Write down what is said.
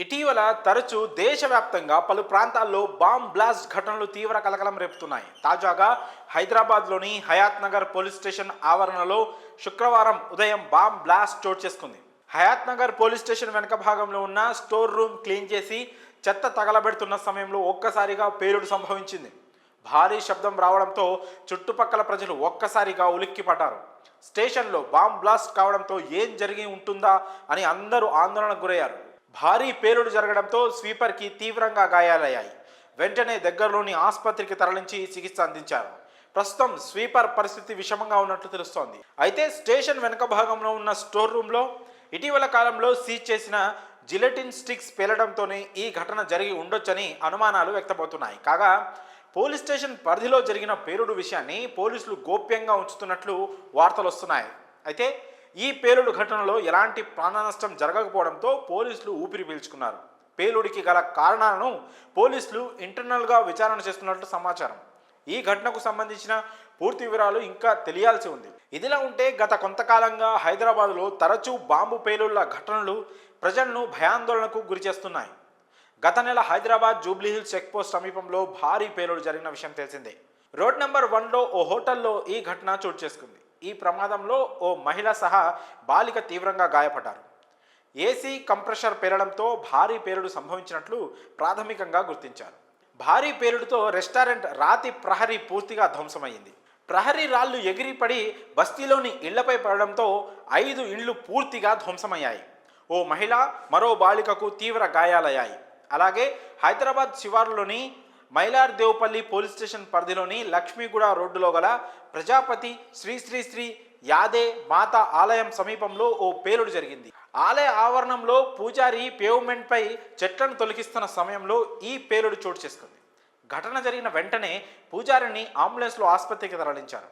ఇటీవల తరచూ దేశవ్యాప్తంగా పలు ప్రాంతాల్లో బాంబ్ బ్లాస్ట్ ఘటనలు తీవ్ర కలకలం రేపుతున్నాయి. తాజాగా హైదరాబాద్లోని హయాత్ నగర్ పోలీస్ స్టేషన్ ఆవరణలో శుక్రవారం ఉదయం బాంబ్ బ్లాస్ట్ చోటు చేసుకుంది. హయాత్ నగర్ పోలీస్ స్టేషన్ వెనక భాగంలో ఉన్న స్టోర్ రూమ్ క్లీన్ చేసి చెత్త తగలబెడుతున్న సమయంలో ఒక్కసారిగా పేలుడు సంభవించింది. భారీ శబ్దం రావడంతో చుట్టుపక్కల ప్రజలు ఒక్కసారిగా ఉలిక్కిపడ్డారు. స్టేషన్లో బాంబ్ బ్లాస్ట్ కావడంతో ఏం జరిగి ఉంటుందా అని అందరూ ఆందోళనకు గురయ్యారు. భారీ పేలుడు జరగడంతో స్వీపర్కి తీవ్రంగా గాయాలయ్యాయి. వెంటనే దగ్గరలోని ఆసుపత్రికి తరలించి చికిత్స అందించారు. ప్రస్తుతం స్వీపర్ పరిస్థితి విషమంగా ఉన్నట్లు తెలుస్తోంది. అయితే స్టేషన్ వెనుక భాగంలో ఉన్న స్టోర్ రూమ్లో ఇటీవల కాలంలో సీజ్ చేసిన జిలెటిన్ స్టిక్స్ పేలడంతోనే ఈ ఘటన జరిగి ఉండొచ్చని అనుమానాలు వ్యక్తమవుతున్నాయి. కాగా పోలీస్ స్టేషన్ పరిధిలో జరిగిన పేలుడు విషయాన్ని పోలీసులు గోప్యంగా ఉంచుతున్నట్లు వార్తలు వస్తున్నాయి. అయితే ఈ పేలుడు ఘటనలో ఎలాంటి ప్రాణ నష్టం జరగకపోవడంతో పోలీసులు ఊపిరి పీల్చుకున్నారు. పేలుడికి గల కారణాలను పోలీసులు ఇంటర్నల్గా విచారణ చేస్తున్నట్లు సమాచారం. ఈ ఘటనకు సంబంధించిన పూర్తి వివరాలు ఇంకా తెలియాల్సి ఉంది. ఇదిలా ఉంటే గత కొంతకాలంగా హైదరాబాద్లో తరచూ బాంబు పేలుళ్ల ఘటనలు ప్రజలను భయాందోళనకు గురి చేస్తున్నాయి. గత నెల హైదరాబాద్ జూబ్లీహిల్స్ చెక్ పోస్ట్ సమీపంలో భారీ పేలుడు జరిగిన విషయం తెలిసిందే. రోడ్ నెంబర్ 1లో ఓ హోటల్లో ఈ ఘటన చోటు చేసుకుంది. ఈ ప్రమాదంలో ఓ మహిళ సహా బాలిక తీవ్రంగా గాయపడ్డారు. ఏసీ కంప్రెషర్ పేలడంతో భారీ పేలుడు సంభవించినట్లు ప్రాథమికంగా గుర్తించారు. భారీ పేలుడుతో రెస్టారెంట్ రాతి ప్రహరీ పూర్తిగా ధ్వంసమైంది. ప్రహరీ రాళ్లు ఎగిరిపడి బస్తీలోని ఇళ్లపై పడడంతో 5 ఇండ్లు పూర్తిగా ధ్వంసమయ్యాయి. ఓ మహిళ మరో బాలికకు తీవ్ర గాయాలయ్యాయి. అలాగే హైదరాబాద్ శివారులోని మైలార్దేవ్పల్లి పోలీస్ స్టేషన్ పరిధిలోని లక్ష్మీగూడ రోడ్డులో గల ప్రజాపతి శ్రీ శ్రీ శ్రీ యాదే మాత ఆలయం సమీపంలో ఓ పేలుడు జరిగింది. ఆలయ ఆవరణంలో పూజారి పేవ్మెంట్పై చెట్లను తొలగిస్తున్న సమయంలో ఈ పేలుడు చోటు చేసుకుంది. ఘటన జరిగిన వెంటనే పూజారిని అంబులెన్స్లో ఆసుపత్రికి తరలించారు.